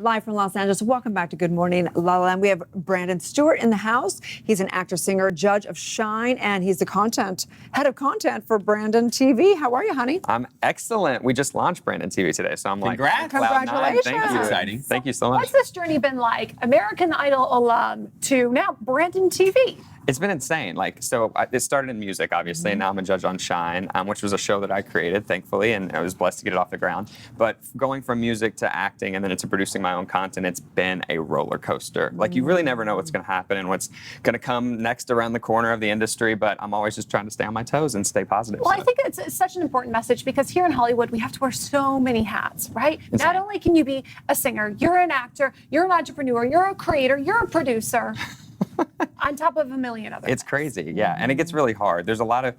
Live from Los Angeles. Welcome back to Good Morning, LaLa. And we have Brandon Stewart in the house. He's an actor, singer, judge of Shine, and he's the head of content for Brandon TV. How are you, honey? I'm excellent. We just launched Brandon TV today, so I'm Congratulations. Thank you. Exciting. Thank you so much. What's this journey been like? American Idol alum to now Brandon TV. It's been insane. It started in music, obviously, and now I'm a judge on Shine, which was a show that I created, thankfully, and I was blessed to get it off the ground. But going from music to acting and then into producing my own content, it's been a roller coaster. You really never know what's going to happen and what's going to come next around the corner of the industry, but I'm always just trying to stay on my toes and stay positive. Well, I think it's such an important message because here in Hollywood, we have to wear so many hats, right? Insane. Not only can you be a singer, you're an actor, you're an entrepreneur, you're a creator, you're a producer. On top of a million others. It's crazy, yeah, and it gets really hard. There's a lot of,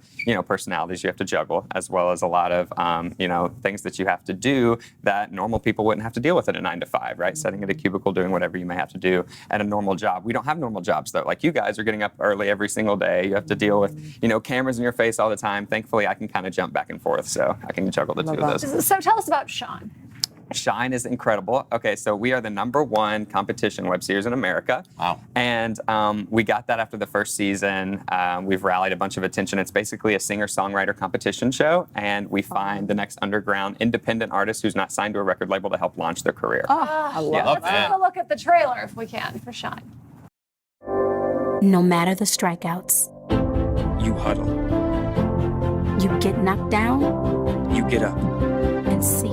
personalities you have to juggle, as well as a lot of, things that you have to do that normal people wouldn't have to deal with at a 9 to 5, right? Sitting at a cubicle, doing whatever you may have to do at a normal job. We don't have normal jobs though. Like you guys are getting up early every single day. You have to deal with, cameras in your face all the time. Thankfully, I can kind of jump back and forth, so I can juggle the two of those. So tell us about Sean. Shine is incredible. Okay, so we are the #1 competition web series in America. Wow. And we got that after the first season. We've rallied a bunch of attention. It's basically a singer-songwriter competition show, and we find the next underground independent artist who's not signed to a record label to help launch their career. I love Let's take a look at the trailer, if we can, for Shine. No matter the strikeouts, You huddle. you get knocked down You get up. and seek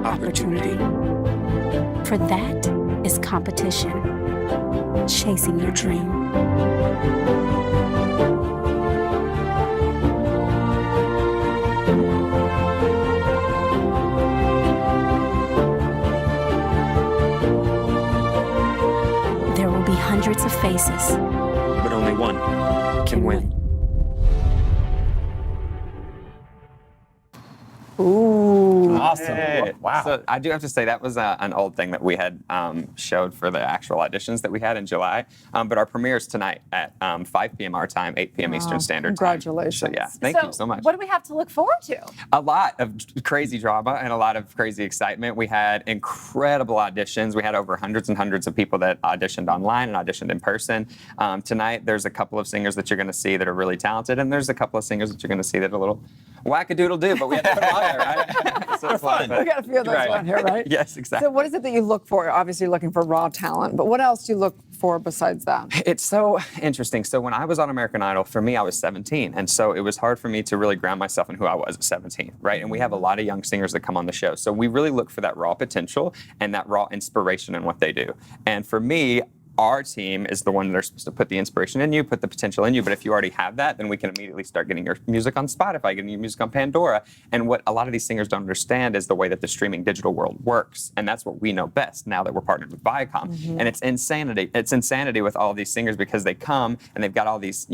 opportunity. For that is competition. Chasing your dream. There will be hundreds of faces. But only one can win. Ooh. Awesome. Hey. Wow. So I do have to say that was an old thing that we had showed for the actual auditions that we had in July. But our premiere is tonight at 5 p.m. our time, 8 p.m. Eastern Standard Time. Congratulations. So yeah, thank you so much. What do we have to look forward to? A lot of crazy drama and a lot of crazy excitement. We had incredible auditions. We had over hundreds and hundreds of people that auditioned online and auditioned in person. Tonight, there's a couple of singers that you're going to see that are really talented, and there's a couple of singers that you're going to see that are a little wackadoodle-doo, but we have to put them on there, right? So it's fun. We got a few of those around here, right? Yes, exactly. So what is it that you look for? Obviously, you're looking for raw talent, but what else do you look for besides that? It's so interesting. So when I was on American Idol, for me, I was 17. And so it was hard for me to really ground myself in who I was at 17, right? And we have a lot of young singers that come on the show. So we really look for that raw potential and that raw inspiration in what they do. And for me, our team is the one that are supposed to put the inspiration in you, put the potential in you. But if you already have that, then we can immediately start getting your music on Spotify, getting your music on Pandora. And what a lot of these singers don't understand is the way that the streaming digital world works. And that's what we know best now that we're partnered with Viacom. And it's insanity. It's insanity with all these singers because they come and they've got all these,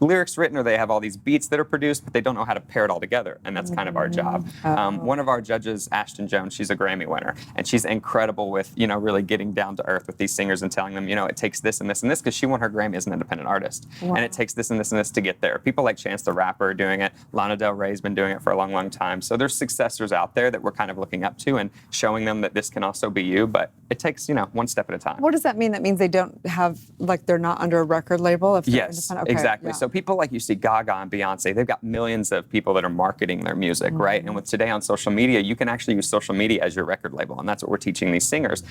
lyrics written, or they have all these beats that are produced, but they don't know how to pair it all together. And that's kind of our job. One of our judges, Ashton Jones, she's a Grammy winner. And she's incredible with, really getting down to earth with these singers and telling them, it takes this and this and this, because she won her Grammy as an independent artist. Wow. And it takes this and this and this to get there. People like Chance the Rapper are doing it. Lana Del Rey's been doing it for a long, long time. So there's successors out there that we're kind of looking up to and showing them that this can also be you, but it takes, one step at a time. What does that mean? That means they don't have, they're not under a record label? If they're independent? Okay, exactly. Yeah. So people like you see Gaga and Beyonce, they've got millions of people that are marketing their music, right? And with today on social media, you can actually use social media as your record label, and that's what we're teaching these singers.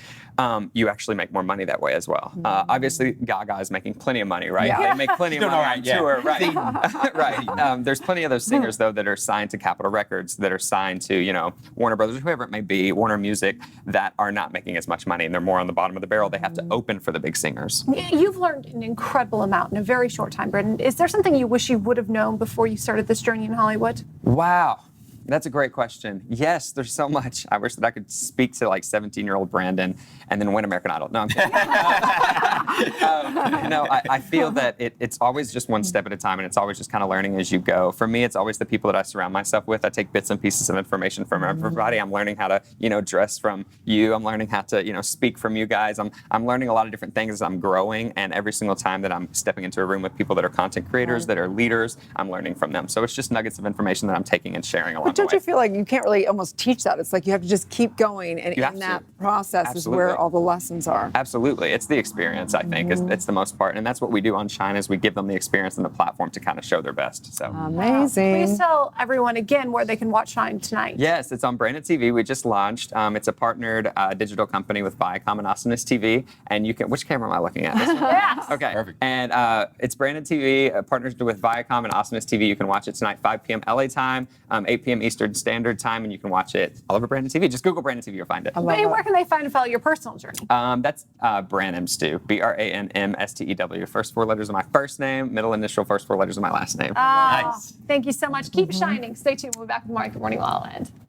You actually make more money that way as well. Obviously, Gaga is making plenty of money, right? Yeah. They make plenty of money on tour, right? Right. There's plenty of those singers, though, that are signed to Capitol Records, that are signed to, Warner Brothers, whoever it may be, Warner Music, that are not making as much money, and they're more on the bottom of the barrel. They have to open for the big singers. You've learned an incredible amount in a very short time, Brendan. Is there something you wish you would have known before you started this journey in Hollywood? Wow. That's a great question. Yes, there's so much. I wish that I could speak to 17-year-old Brandon and then win American Idol. No, I'm kidding. I feel that it's always just one step at a time, and it's always just kind of learning as you go. For me, it's always the people that I surround myself with. I take bits and pieces of information from everybody. I'm learning how to, dress from you. I'm learning how to, speak from you guys. I'm learning a lot of different things as I'm growing, and every single time that I'm stepping into a room with people that are content creators, that are leaders, I'm learning from them. So it's just nuggets of information that I'm taking and sharing along. don't you feel like you can't really almost teach that? It's like you have to just keep going, and You have in to. that process is where Absolutely. all the lessons are. Absolutely. It's the experience, I think, it's the most part. And that's what we do on Shine is we give them the experience and the platform to kind of show their best. So Amazing. Please tell everyone again where they can watch Shine tonight. yes, it's on Brandon TV. We just launched. It's a partnered digital company with Viacom and Awesomeness TV. And you can, which camera am I looking at? This one? Yes. Okay. Perfect. And it's Brandon TV, partnered with Viacom and Awesomeness TV. You can watch it tonight, 5 p.m. LA time, 8 p.m. Eastern Standard Time, and you can watch it all over Brandon TV. Just Google Brandon TV, you'll find it. love Hey, it. where can they find and follow your personal journey? That's Branham Stew, BRANMSTEW. First 4 letters of my first name, middle initial, first 4 letters of my last name. Thank you so much. Keep shining. Stay tuned. We'll be back with more Good Morning La La Land.